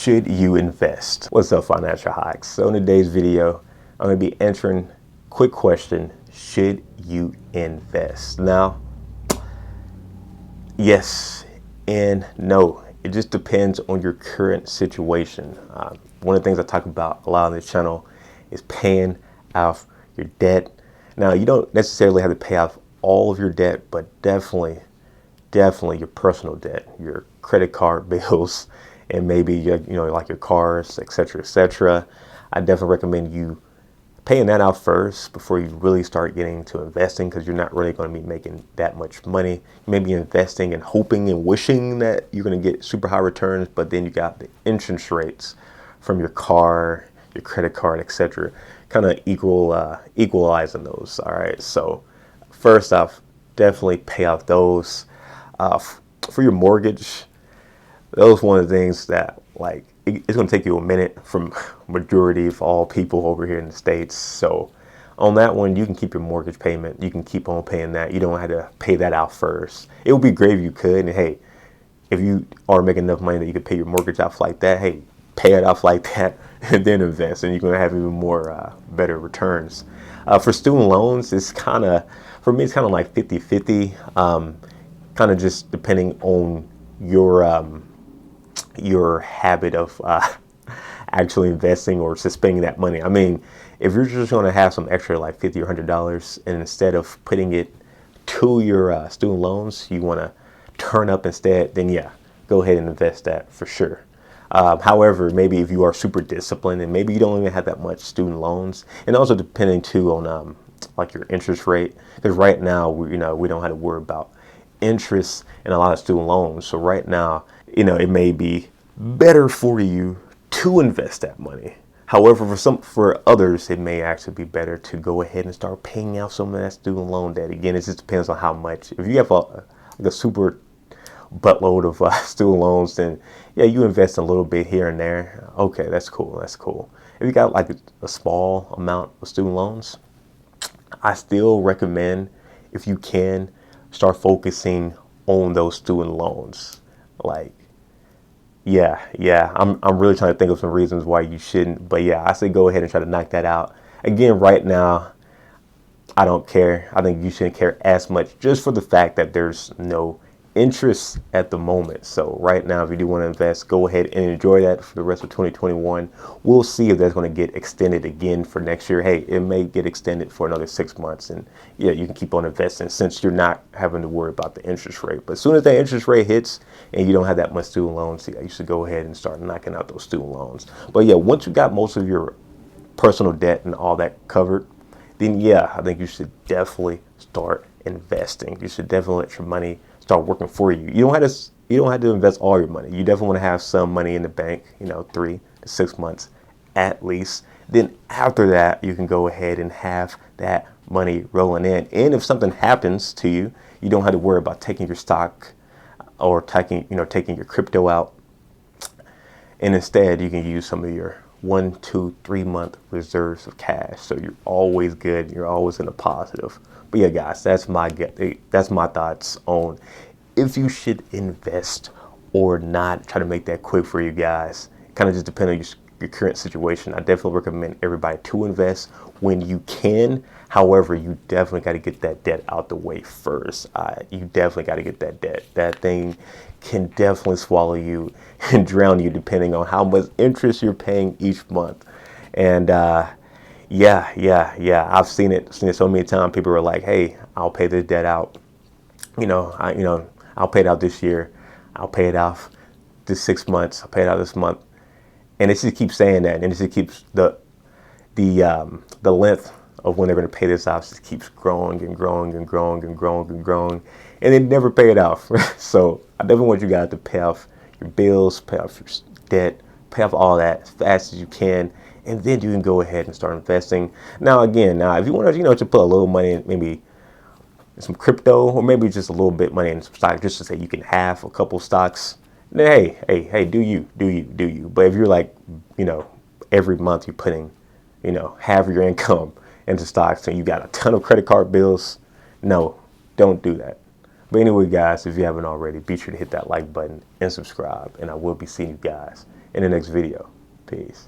should you invest? What's up, Financial Hikes? So in today's video, I'm going to be answering quick question: should you invest? Now, yes and no. It just depends on your current situation. One of the things I talk about a lot on this channel is paying off your debt. Now, you don't necessarily have to pay off all of your debt, but definitely your personal debt, your credit card bills, and maybe your, like your cars, etc. I definitely recommend you paying that out first before you really start getting into investing, because you're not really going to be making that much money. You may be investing and hoping and wishing that you're going to get super high returns, but then you got the interest rates from your car, your credit card, etc. kind of equalizing those. All right. So first off, definitely pay off those. For your mortgage, that was one of the things that, like, it's going to take you a minute from majority of all people over here in the States. So on that one, you can keep your mortgage payment. You can keep on paying that. You don't have to pay that out first. It would be great if you could. And hey, if you are making enough money that you could pay your mortgage off like that, hey, pay it off like that and then invest, and you're going to have even more better returns. For student loans, it's kind of, for me, it's kind of like 50-50. Kind of just depending on your habit of actually investing or just spending that money. I mean, if you're just going to have some extra like $50 or $100, and instead of putting it to your student loans, you want to turn up instead, then yeah, go ahead and invest that for sure. However, maybe if you are super disciplined and maybe you don't even have that much student loans, and also depending too on like your interest rate, because right now we don't have to worry about interest in a lot of student loans. So right now, it may be better for you to invest that money. However, for others, it may actually be better to go ahead and start paying out some of that student loan debt. Again, it just depends on how much. If you have a super buttload of student loans, then yeah, you invest a little bit here and there. Okay, that's cool. That's cool. If you got like a small amount of student loans, I still recommend, if you can, start focusing on those student loans. Like, yeah, I'm really trying to think of some reasons why you shouldn't, but yeah, I say go ahead and try to knock that out. Again, right now, I don't care. I think you shouldn't care as much, just for the fact that there's no interest at the moment. So right now, if you do want to invest, go ahead and enjoy that for the rest of 2021. We'll see if that's going to get extended again for next year. Hey, it may get extended for another 6 months, and yeah, you can keep on investing since you're not having to worry about the interest rate. But as soon as that interest rate hits and you don't have that much student loans, yeah, you should go ahead and start knocking out those student loans. But yeah, once you got most of your personal debt and all that covered, then yeah, I think you should definitely start investing. You should definitely let your money start working for you. You don't have to invest all your money. You definitely want to have some money in the bank, 3 to 6 months at least. Then after that, you can go ahead and have that money rolling in. And if something happens to you, you don't have to worry about taking your stock or taking your crypto out. And instead, you can use some of your 1, 2, 3 month reserves of cash. So you're always good. You're always in the positive. But yeah, guys, that's my thoughts on if you should invest or not. Try to make that quick for you guys. Kind of just depend on your current situation. I definitely recommend everybody to invest when you can. However, you definitely got to get that debt out the way first. You definitely got to get that debt. That thing can definitely swallow you and drown you, depending on how much interest you're paying each month. And yeah, I've seen it so many times. People are like, hey, I'll pay this debt out. I'll pay it out this year. I'll pay it off this 6 months. I'll pay it out this month. And it just keeps saying that, and it just keeps the length of when they're going to pay this off just keeps growing and growing and growing and growing and growing, and they never pay it off. So I definitely want you guys to pay off your bills, pay off your debt, pay off all that as fast as you can, and then you can go ahead and start investing. Now, again, if you want to, to put a little money in, maybe some crypto, or maybe just a little bit money in some stock, just to say you can have a couple stocks, then hey, do you. But if you're like, every month you're putting, half of your income into stocks and you got a ton of credit card bills, no, don't do that. But anyway, guys, if you haven't already, be sure to hit that like button and subscribe, and I will be seeing you guys in the next video. Peace.